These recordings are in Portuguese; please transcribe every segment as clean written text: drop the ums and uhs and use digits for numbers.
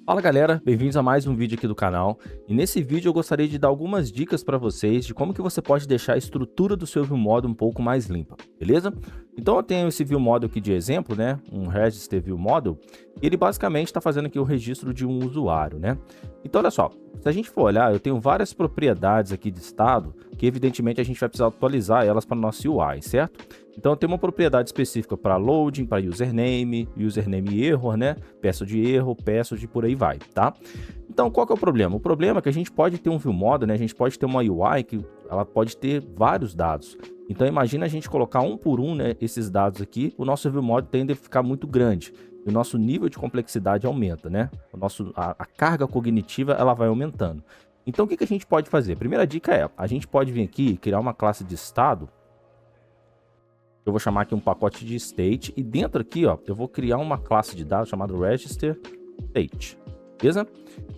Fala galera, bem-vindos a mais um vídeo aqui do canal. E nesse vídeo eu gostaria de dar algumas dicas para vocês de como que você pode deixar a estrutura do seu ViewModel um pouco mais limpa, beleza? Então eu tenho esse ViewModel aqui de exemplo, né? Um Register ViewModel, e ele basicamente está fazendo aqui o registro de um usuário, né? Então olha só, se a gente for olhar, eu tenho várias propriedades aqui de estado que evidentemente a gente vai precisar atualizar elas para o nosso UI, certo? Então tem uma propriedade específica para loading, para username error, né? Peço de erro, peço de por aí vai, tá? Então qual que é o problema? O problema é que a gente pode ter um ViewModel, né? A gente pode ter uma UI que ela pode ter vários dados. Então imagina a gente colocar um por um, né, esses dados aqui, o nosso ViewModel tende a ficar muito grande. E o nosso nível de complexidade aumenta, né? A carga cognitiva ela vai aumentando. Então o que a gente pode fazer? Primeira dica é, a gente pode vir aqui e criar uma classe de estado. Eu vou chamar aqui um pacote de state e dentro aqui, ó, eu vou criar uma classe de dados chamada register state, beleza?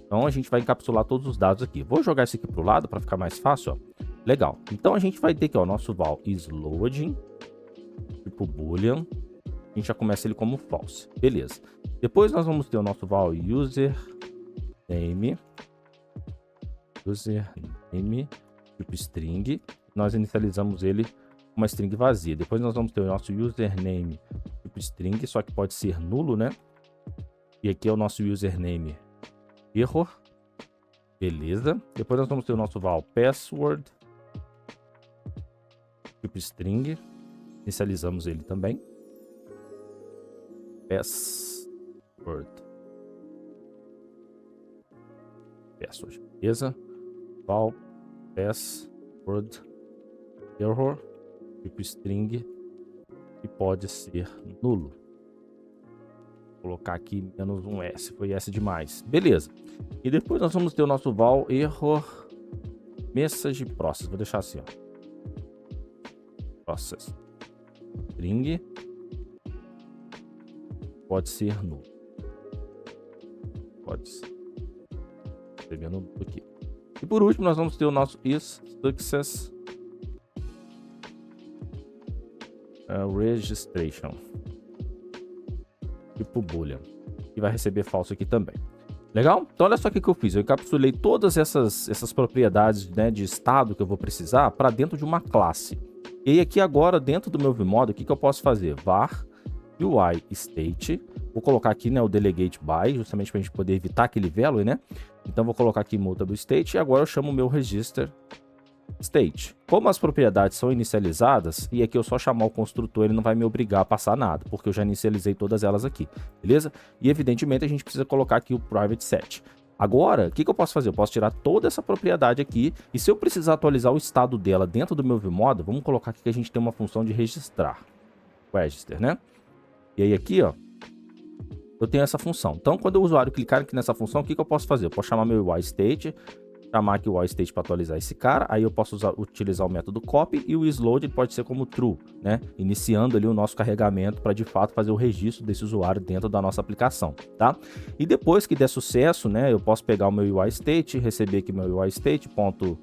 Então a gente vai encapsular todos os dados aqui. Vou jogar isso aqui para o lado para ficar mais fácil, ó. Legal. Então a gente vai ter aqui, ó, nosso val is loading, tipo boolean. A gente já começa ele como false, beleza? Depois nós vamos ter o nosso val username, tipo string. Nós inicializamos ele uma string vazia. Depois nós vamos ter o nosso username tipo string, só que pode ser nulo, né? E aqui é o nosso username error. Beleza. Depois nós vamos ter o nosso val password tipo string. Inicializamos ele também. Password. Beleza. Val password error tipo string e pode ser nulo. Vou colocar aqui menos um S, foi S demais. Beleza. E depois nós vamos ter o nosso val error message process. Vou deixar assim, ó. Process string pode ser nulo. Pode ser. Escrevendo aqui. E por último nós vamos ter o nosso is success registration tipo boolean, e vai receber falso aqui também. Legal? Então olha só o que eu fiz, eu encapsulei todas essas propriedades, né, de estado que eu vou precisar para dentro de uma classe. E aí aqui agora dentro do meu ViewModel, o que eu posso fazer? Var UI state, vou colocar aqui, né, o delegate by, justamente para a gente poder evitar aquele value, né? Então vou colocar aqui mutable state e agora eu chamo o meu register state. Como as propriedades são inicializadas, e aqui eu só chamar o construtor, ele não vai me obrigar a passar nada, porque eu já inicializei todas elas aqui, beleza? E evidentemente a gente precisa colocar aqui o private set. Agora, o que eu posso fazer? Eu posso tirar toda essa propriedade aqui, e se eu precisar atualizar o estado dela dentro do meu ViewModel, vamos colocar aqui que a gente tem uma função de registrar, register, né? E aí aqui, ó, eu tenho essa função. Então, quando o usuário clicar aqui nessa função, o que eu posso fazer? Eu posso chamar meu UI state, chamar aqui o state para atualizar esse cara, aí eu posso utilizar o método copy e o isLoad pode ser como true, né? Iniciando ali o nosso carregamento para de fato fazer o registro desse usuário dentro da nossa aplicação, tá? E depois que der sucesso, né, eu posso pegar o meu UI state, receber aqui meu UI state ponto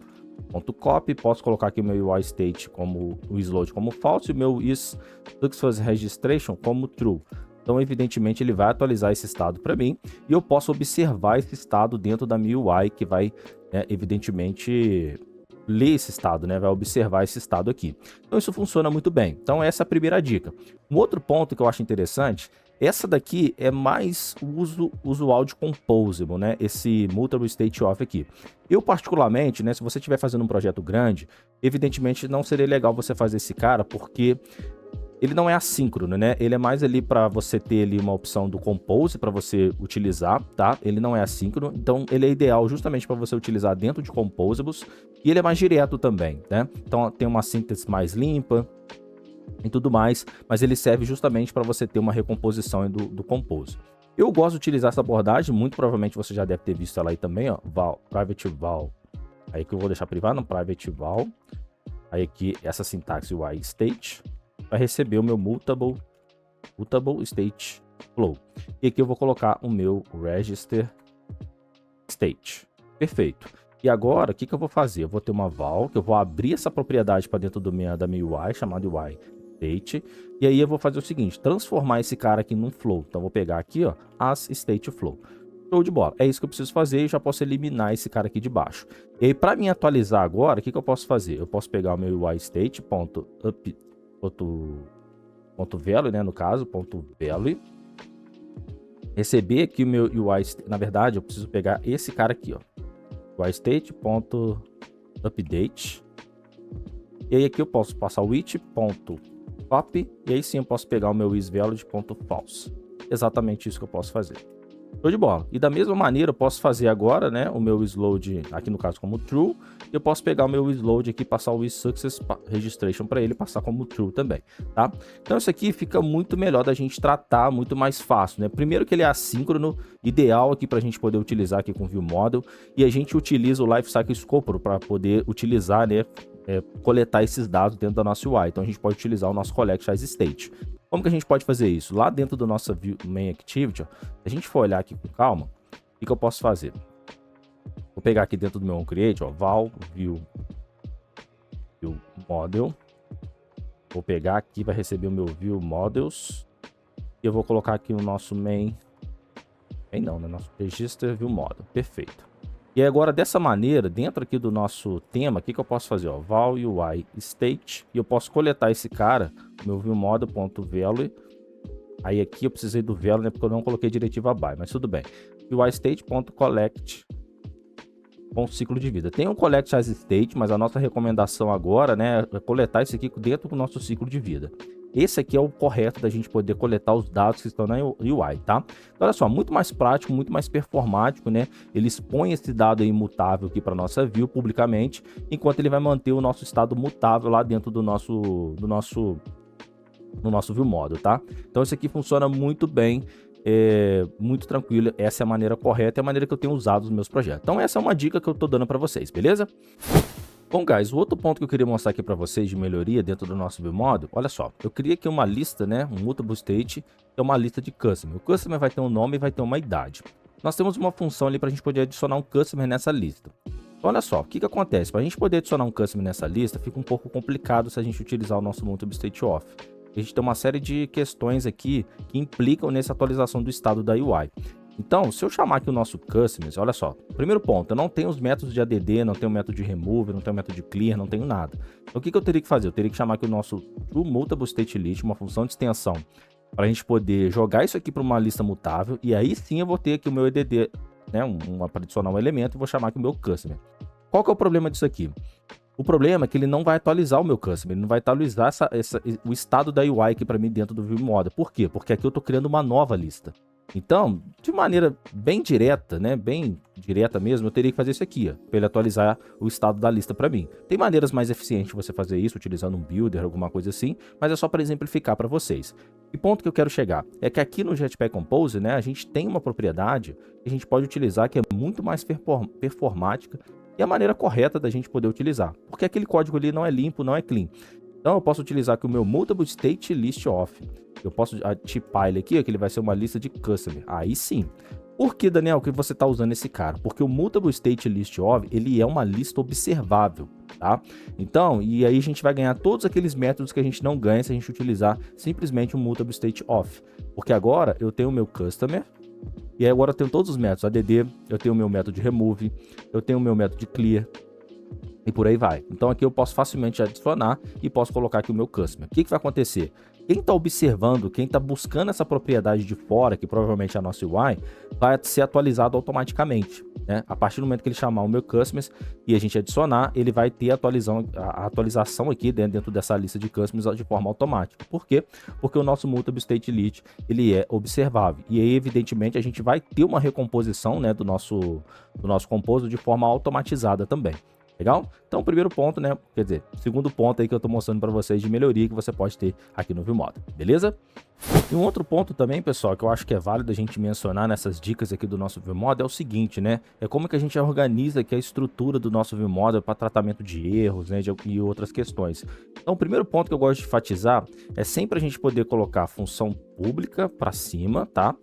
copy, posso colocar aqui o meu UI state como o isLoad como false e o meu isSuccess registration como true. Então, evidentemente, ele vai atualizar esse estado para mim e eu posso observar esse estado dentro da minha UI, que vai, né, evidentemente, ler esse estado, né? Vai observar esse estado aqui. Então, isso funciona muito bem. Então, essa é a primeira dica. Um outro ponto que eu acho interessante, essa daqui é mais o uso usual de Composable, né? Esse Mutable State Off aqui. Eu, particularmente, né, se você estiver fazendo um projeto grande, evidentemente não seria legal você fazer esse cara, porque ele não é assíncrono, né? Ele é mais ali para você ter ali uma opção do Compose para você utilizar, tá? Ele não é assíncrono, então ele é ideal justamente para você utilizar dentro de Composables e ele é mais direto também, né? Então tem uma síntese mais limpa e tudo mais, mas ele serve justamente para você ter uma recomposição do Compose. Eu gosto de utilizar essa abordagem, muito provavelmente você já deve ter visto ela aí também, ó, val, private val. Aí que eu vou deixar privado no private val. Aí aqui essa sintaxe UI state vai receber o meu mutable state flow. E aqui eu vou colocar o meu register state. Perfeito. E agora, o que eu vou fazer? Eu vou ter uma val, que eu vou abrir essa propriedade para dentro da minha UI, chamada UI state. E aí eu vou fazer o seguinte, transformar esse cara aqui num flow. Então, eu vou pegar aqui, ó, as state flow. Show de bola. É isso que eu preciso fazer e já posso eliminar esse cara aqui de baixo. E aí, para me atualizar agora, o que eu posso fazer? Eu posso pegar o meu UI state.value, né, no caso, .value. Receber aqui o meu UI, na verdade, eu preciso pegar esse cara aqui, ó. UI state.update. E aí aqui eu posso passar o it.copy e aí sim eu posso pegar o meu isValue.false. Exatamente isso que eu posso fazer. Show de bola. E da mesma maneira eu posso fazer agora, né, o meu isLoad aqui no caso como true, e eu posso pegar o meu isLoad aqui, passar o isSuccessRegistration para ele passar como true também, tá? Então isso aqui fica muito melhor da gente tratar, muito mais fácil, né? Primeiro que ele é assíncrono, ideal aqui para a gente poder utilizar aqui com o ViewModel, e a gente utiliza o Lifecycle Scoper para poder utilizar, né, coletar esses dados dentro da nossa UI. Então a gente pode utilizar o nosso collect as state. Como que a gente pode fazer isso? Lá dentro da nossa main activity, ó, se a gente for olhar aqui com calma, o que eu posso fazer? Vou pegar aqui dentro do meu onCreate, ó, val ViewModel. Vou pegar aqui, vai receber o meu ViewModels. E eu vou colocar aqui o nosso main não, né? Nosso register ViewModel. Perfeito. E agora, dessa maneira, dentro aqui do nosso tema, o que eu posso fazer? Ó, val UI state, e eu posso coletar esse cara, meu viewModel.value. Aí aqui eu precisei do value, né, porque eu não coloquei diretiva by, mas tudo bem. UI state.collect com ciclo de vida. Tem um collect as state, mas a nossa recomendação agora, né, é coletar esse aqui dentro do nosso ciclo de vida. Esse aqui é o correto da gente poder coletar os dados que estão na UI, tá? Então, olha só, muito mais prático, muito mais performático, né? Ele expõe esse dado aí imutável aqui para nossa view publicamente, enquanto ele vai manter o nosso estado mutável lá dentro do nosso ViewModel, tá? Então, isso aqui funciona muito bem, muito tranquilo. Essa é a maneira correta, é a maneira que eu tenho usado nos meus projetos. Então, essa é uma dica que eu tô dando para vocês, beleza? Bom, guys, o outro ponto que eu queria mostrar aqui para vocês de melhoria dentro do nosso ViewModel, olha só, eu criei aqui uma lista, né, um mutable state, que é uma lista de customer. O customer vai ter um nome e vai ter uma idade. Nós temos uma função ali para a gente poder adicionar um customer nessa lista. Então, olha só, o que acontece? Para a gente poder adicionar um customer nessa lista, fica um pouco complicado se a gente utilizar o nosso mutable state off. A gente tem uma série de questões aqui que implicam nessa atualização do estado da UI. Então, se eu chamar aqui o nosso customers, olha só, primeiro ponto, eu não tenho os métodos de add, não tenho o método de remove, não tenho o método de clear, não tenho nada. Então, o que eu teria que fazer? Eu teria que chamar aqui o nosso mutable state list, uma função de extensão, para a gente poder jogar isso aqui para uma lista mutável, e aí sim eu vou ter aqui o meu EDD, né, para adicionar um elemento, e vou chamar aqui o meu customer. Qual que é o problema disso aqui? O problema é que ele não vai atualizar o meu customer, ele não vai atualizar o estado da UI aqui para mim dentro do ViewModel. Por quê? Porque aqui eu estou criando uma nova lista. Então, de maneira bem direta, né, bem direta mesmo, eu teria que fazer isso aqui, para ele atualizar o estado da lista para mim. Tem maneiras mais eficientes de você fazer isso, utilizando um builder, alguma coisa assim, mas é só para exemplificar para vocês. E ponto que eu quero chegar é que aqui no Jetpack Compose, né, a gente tem uma propriedade que a gente pode utilizar que é muito mais performática e a maneira correta da gente poder utilizar, porque aquele código ali não é limpo, não é clean. Então eu posso utilizar aqui o meu mutable state list off. Eu posso tipar ele aqui, que ele vai ser uma lista de customer. Aí sim. Por que, Daniel, que você está usando esse cara? Porque o mutable state list off, ele é uma lista observável, tá? Então, e aí a gente vai ganhar todos aqueles métodos que a gente não ganha se a gente utilizar simplesmente o mutable state off. Porque agora eu tenho o meu customer, e aí agora eu tenho todos os métodos, add, eu tenho o meu método de remove, eu tenho o meu método de clear, e por aí vai. Então aqui eu posso facilmente adicionar e posso colocar aqui o meu customer. O que vai acontecer? Quem está observando, quem está buscando essa propriedade de fora, que provavelmente é a nossa UI, vai ser atualizado automaticamente, né? A partir do momento que ele chamar o meu customers e a gente adicionar, ele vai ter a atualização aqui dentro dessa lista de customers de forma automática. Por quê? Porque o nosso mutable state list, ele é observável. E aí, evidentemente, a gente vai ter uma recomposição, né, do nosso composto de forma automatizada também. Legal? Então, primeiro ponto, né? Quer dizer, segundo ponto aí que eu tô mostrando para vocês de melhoria que você pode ter aqui no ViewModel, beleza? E um outro ponto também, pessoal, que eu acho que é válido a gente mencionar nessas dicas aqui do nosso ViewModel é o seguinte, né? É como que a gente organiza aqui a estrutura do nosso ViewModel para tratamento de erros, né? E outras questões. Então, o primeiro ponto que eu gosto de enfatizar é sempre a gente poder colocar a função pública para cima, tá?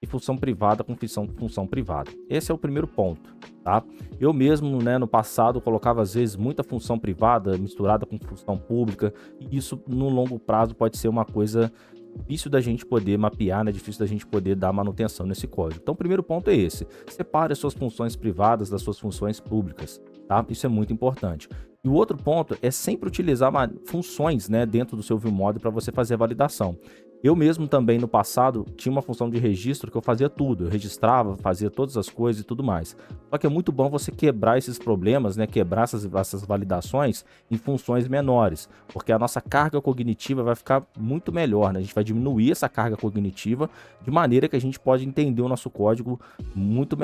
E função privada com função privada. Esse é o primeiro ponto, tá? Eu mesmo, né, no passado colocava às vezes muita função privada misturada com função pública, e isso no longo prazo pode ser uma coisa difícil da gente poder mapear, né? Difícil da gente poder dar manutenção nesse código. Então, o primeiro ponto é esse: separe as suas funções privadas das suas funções públicas, tá? Isso é muito importante. E o outro ponto é sempre utilizar funções, né, dentro do seu ViewModel para você fazer a validação. Eu mesmo também no passado tinha uma função de registro que eu fazia tudo, eu registrava, fazia todas as coisas e tudo mais. Só que é muito bom você quebrar esses problemas, né, quebrar essas validações em funções menores, porque a nossa carga cognitiva vai ficar muito melhor, né? A gente vai diminuir essa carga cognitiva de maneira que a gente pode entender o nosso código muito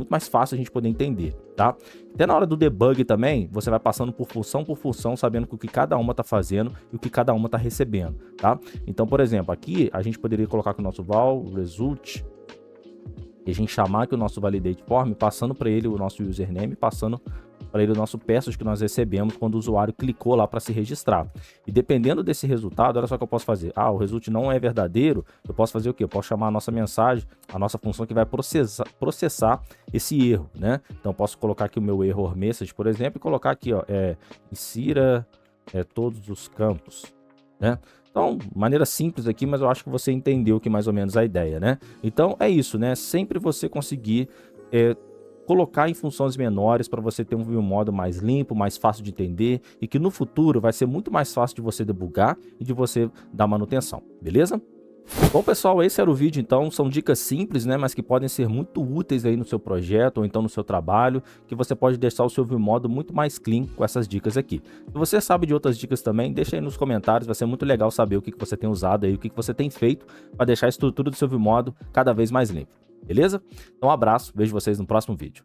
mais fácil a gente poder entender, tá? Até na hora do debug também, você vai passando por função, sabendo o que cada uma tá fazendo e o que cada uma tá recebendo, tá? Então, por exemplo, aqui a gente poderia colocar com o nosso val result e a gente chamar aqui o nosso validate form, passando para ele o nosso username, passando para ele o nosso password que nós recebemos quando o usuário clicou lá para se registrar. E dependendo desse resultado, olha só o que eu posso fazer. O result não é verdadeiro, eu posso fazer o quê? Eu posso chamar a nossa mensagem, a nossa função que vai processar esse erro, né? Então, eu posso colocar aqui o meu error message, por exemplo, e colocar aqui, ó, insira todos os campos, né? Então, maneira simples aqui, mas eu acho que você entendeu que mais ou menos a ideia, né? Então, é isso, né? Sempre você conseguir colocar em funções menores para você ter um ViewModel mais limpo, mais fácil de entender e que no futuro vai ser muito mais fácil de você debugar e de você dar manutenção, beleza? Bom, pessoal, esse era o vídeo, então. São dicas simples, né, mas que podem ser muito úteis aí no seu projeto ou então no seu trabalho, que você pode deixar o seu ViewModel muito mais clean com essas dicas aqui. Se você sabe de outras dicas também, deixa aí nos comentários, vai ser muito legal saber o que você tem usado aí, o que você tem feito para deixar a estrutura do seu ViewModel cada vez mais limpa, beleza? Então, um abraço, vejo vocês no próximo vídeo.